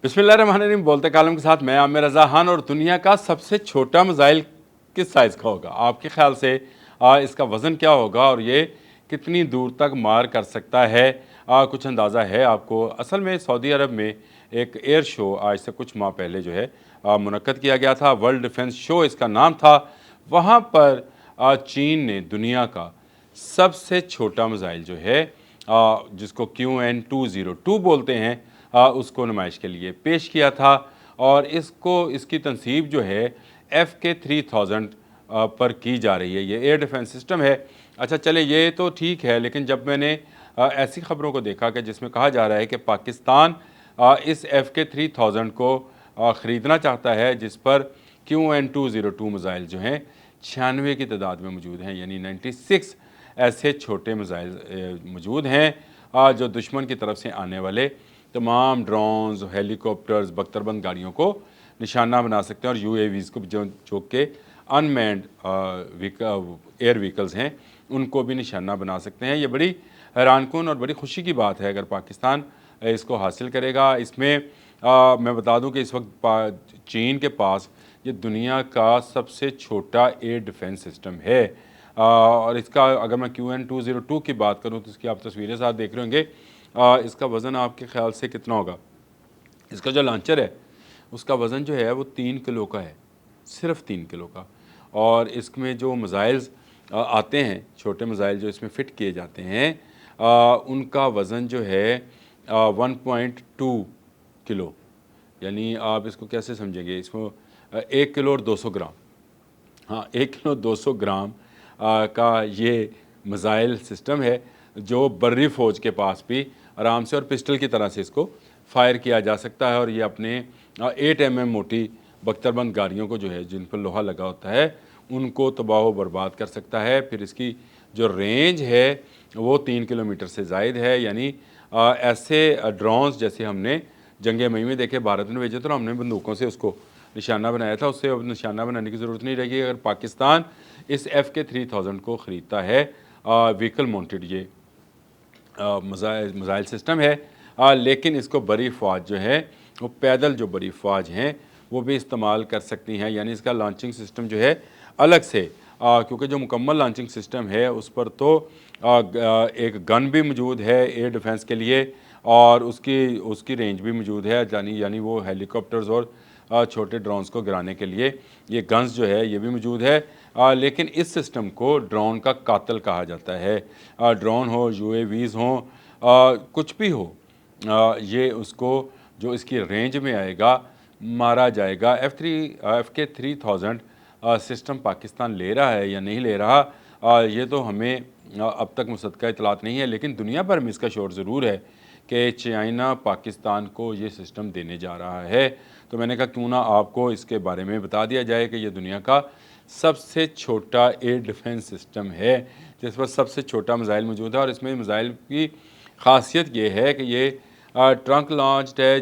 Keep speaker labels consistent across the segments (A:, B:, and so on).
A: बिस्मिल्लाहिर्रहमानिर्रहीम। बोलते कालम के साथ मैं आमिर रज़ा खान। और दुनिया का सबसे छोटा मिसाइल किस साइज़ का होगा आपके ख्याल से? इसका वज़न क्या होगा और ये कितनी दूर तक मार कर सकता है? कुछ अंदाज़ा है आपको? असल में सऊदी अरब में एक एयर शो आज से कुछ माह पहले जो है मुनक्कद किया गया था। वर्ल्ड डिफेंस शो इसका नाम था। वहाँ पर चीन ने दुनिया का सबसे छोटा मिसाइल जो है जिसको QN202 बोलते हैं उसको नुमाइश के लिए पेश किया था। और इसकी तनसीब जो है FK3000 पर की जा रही है। ये एयर डिफेंस सिस्टम है। अच्छा चले, ये तो ठीक है, लेकिन जब मैंने ऐसी खबरों को देखा कि जिसमें कहा जा रहा है कि पाकिस्तान इस FK3000 को ख़रीदना चाहता है, जिस पर QN202 मिसाइल जो हैं 96 की तादाद में मौजूद हैं, यानी 96 ऐसे छोटे मिसाइल मौजूद हैं जो दुश्मन की तरफ से आने वाले तमाम ड्रोन्स, हेलीकॉप्टर्स, बख्तरबंद गाड़ियों को निशाना बना सकते हैं। और UAVs को जो कि अनमैन्ड एयर व्हीकल्स हैं उनको भी निशाना बना सकते हैं। ये बड़ी हैरानकुन और बड़ी खुशी की बात है अगर पाकिस्तान इसको हासिल करेगा। इसमें मैं बता दूं कि इस वक्त चीन के पास ये दुनिया का सबसे छोटा एयर डिफेंस सिस्टम है। और इसका अगर मैं QN202 की बात करूं तो इसकी आप तस्वीरें साथ देख रहे होंगे। इसका वज़न आपके ख़्याल से कितना होगा? इसका जो लॉन्चर है उसका वज़न जो है वो 3 किलो का है, सिर्फ 3 किलो का। और इसमें जो मिसाइल्स आते हैं, छोटे मिसाइल जो इसमें फ़िट किए जाते हैं उनका वज़न जो है 1.2 किलो, यानी आप इसको कैसे समझेंगे? इसको 1 किलो और 200 ग्राम, हाँ 1 किलो 200 ग्राम का ये मिसाइल सिस्टम है जो बर्री फ़ौज के पास भी आराम से और पिस्टल की तरह से इसको फायर किया जा सकता है। और ये अपने 8 mm मोटी बख्तरबंद गाड़ियों को जो है, जिन पर लोहा लगा होता है, उनको तबाह व बर्बाद कर सकता है। फिर इसकी जो रेंज है वो 3 किलोमीटर से ज़ायद है। यानी ऐसे ड्रोन्स जैसे हमने जंग मई में देखे, भारत ने भेजे तो हमने बंदूकों से उसको निशाना बनाया था, उससे अब निशाना बनाने की ज़रूरत नहीं रहेगी अगर पाकिस्तान इस FK3000 को ख़रीदता है। व्हीकल माउंटेड ये मिसाइल सिस्टम है। लेकिन इसको बड़ी फ़ौज जो है वो पैदल जो बड़ी फ़ौज हैं वो भी इस्तेमाल कर सकती हैं। यानी इसका लॉन्चिंग सिस्टम जो है अलग से, क्योंकि जो मुकम्मल लॉन्चिंग सिस्टम है उस पर तो एक गन भी मौजूद है एयर डिफेंस के लिए, और उसकी रेंज भी मौजूद है। यानी वो हेलीकॉप्टर्स और छोटे ड्रोन्स को गिराने के लिए ये गन्स जो है ये भी मौजूद है। लेकिन इस सिस्टम को ड्रोन का कातिल कहा जाता है। ड्रोन हो, UAVs हों, कुछ भी हो, ये उसको जो इसकी रेंज में आएगा मारा जाएगा। FK3000 सिस्टम पाकिस्तान ले रहा है या नहीं ले रहा, ये तो हमें अब तक मुसद्दक़ा इतलात नहीं है, लेकिन दुनिया भर में इसका शोर ज़रूर है कि चाइना पाकिस्तान को ये सिस्टम देने जा रहा है। तो मैंने कहा क्यों ना आपको इसके बारे में बता दिया जाए कि ये दुनिया का सबसे छोटा एयर डिफेंस सिस्टम है जिस पर सबसे छोटा मिसाइल मौजूद है। और इसमें मिसाइल की ख़ासियत ये है कि ये ट्रंक लॉन्च्ड है,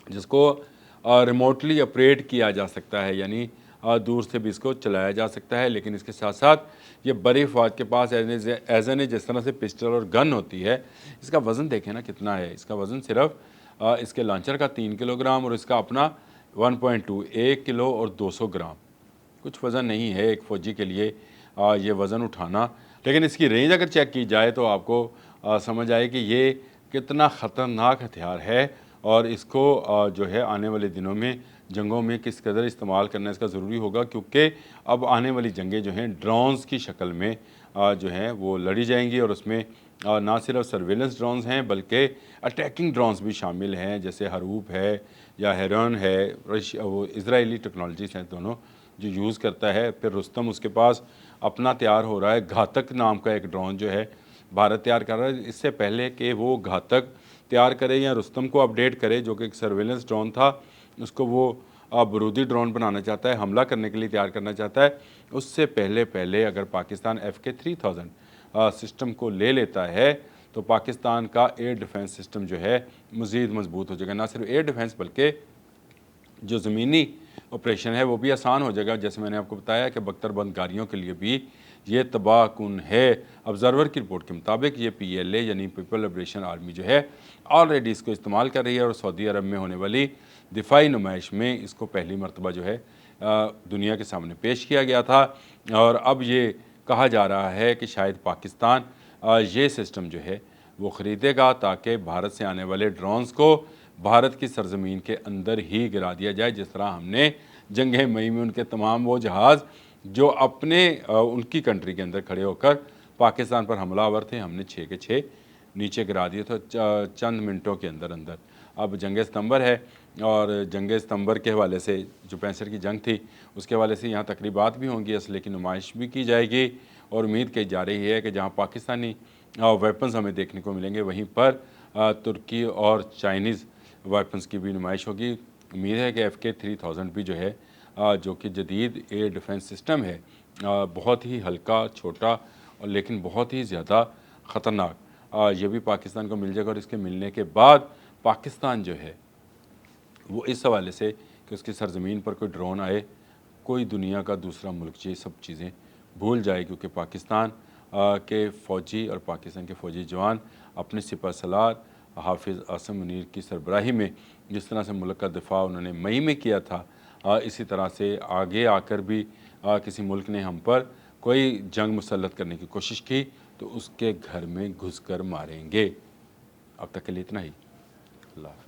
A: जिसको रिमोटली ऑपरेट किया जा सकता है, यानी दूर से भी इसको चलाया जा सकता है। लेकिन इसके साथ साथ ये बड़ी फ़ौज के पास एज जिस तरह से पिस्टल और गन होती है, इसका वज़न देखें ना कितना है। इसका वज़न सिर्फ इसके लॉन्चर का 3 किलोग्राम और इसका अपना 1.2 1 किलो और 200 ग्राम, कुछ वज़न नहीं है एक फ़ौजी के लिए ये वज़न उठाना। लेकिन इसकी रेंज अगर चेक की जाए तो आपको समझ आए कि ये कितना ख़तरनाक हथियार है और इसको जो है आने वाले दिनों में जंगों में किस कदर इस्तेमाल करना इसका ज़रूरी होगा, क्योंकि अब आने वाली जंगें जो हैं ड्रोन्स की शक्ल में जो हैं वो लड़ी जाएंगी। और उसमें ना सिर्फ सर्वेलेंस ड्रोन्स हैं बल्कि अटैकिंग ड्रोन्स भी शामिल हैं, जैसे हरूप है या हेरन है। वो इजरायली टेक्नोलॉजीज़ हैं दोनों जो यूज़ करता है। फिर रुस्तम उसके पास अपना तैयार हो रहा है, घातक नाम का एक ड्रोन जो है भारत तैयार कर रहा है। इससे पहले कि वो घातक तैयार करे या रुस्तम को अपडेट करे, जो कि एक सर्वेलेंस ड्रोन था, उसको वो बरूदी ड्रोन बनाना चाहता है, हमला करने के लिए तैयार करना चाहता है, उससे पहले अगर पाकिस्तान FK3000 सिस्टम को ले लेता है तो पाकिस्तान का एयर डिफेंस सिस्टम जो है मज़ीद मजबूत हो जाएगा। ना सिर्फ एयर डिफेंस बल्कि जो ज़मीनी ऑपरेशन है वो भी आसान हो जाएगा। जैसे मैंने आपको बताया कि बख्तरबंद गाड़ियों के लिए भी ये तबाह कुन है। ऑब्जर्वर की रिपोर्ट के मुताबिक ये PLA यानी पीपल लिबरेशन आर्मी जो है ऑलरेडी इसको इस्तेमाल कर रही है और सऊदी अरब में होने वाली दिफाई नुमाइश में इसको पहली मरतबा जो है दुनिया के सामने पेश किया गया था। और अब ये कहा जा रहा है कि शायद पाकिस्तान ये सिस्टम जो है वो ख़रीदेगा ताकि भारत से आने वाले ड्रोन्स को भारत की सरजमीन के अंदर ही गिरा दिया जाए, जिस तरह हमने जंग मई में उनके तमाम वो जहाज़ जो अपने उनकी कंट्री के अंदर खड़े होकर पाकिस्तान पर हमलावर थे, हमने 6 के 6 नीचे गिरा दिए थे चंद मिनटों के अंदर अंदर। अब जंग सितंबर है और जंग सितंबर के हवाले से जो 65 की जंग थी उसके हवाले से यहाँ तकरीबात भी होंगी, असले की नुमाइश भी की जाएगी और उम्मीद की जा रही है कि जहाँ पाकिस्तानी वेपन्स हमें देखने को मिलेंगे वहीं पर तुर्की और चाइनीज़ वेपन्स की भी नुमाइश होगी। उम्मीद है कि FK-3000 भी जो है जो कि जदीद एयर डिफेंस सिस्टम है, बहुत ही हल्का छोटा और लेकिन बहुत ही ज़्यादा ख़तरनाक, ये भी पाकिस्तान को मिल जाएगा। और इसके मिलने के बाद पाकिस्तान जो है वो इस हवाले से कि उसकी सरजमीन पर कोई ड्रोन आए, कोई दुनिया का दूसरा मुल्क ये सब चीज़ें भूल जाए, क्योंकि पाकिस्तान के फ़ौजी और पाकिस्तान के फ़ौजी जवान अपने सिपह सलार हाफिज़ आसिम मुनीर की सरबराही में जिस तरह से मुल्क का दिफा उन्होंने मई में किया था, इसी तरह से आगे आकर भी किसी मुल्क ने हम पर कोई जंग मुसल्लत करने की कोशिश की तो उसके घर में घुसकर मारेंगे। अब तक के लिए इतना ही। अल्लाह।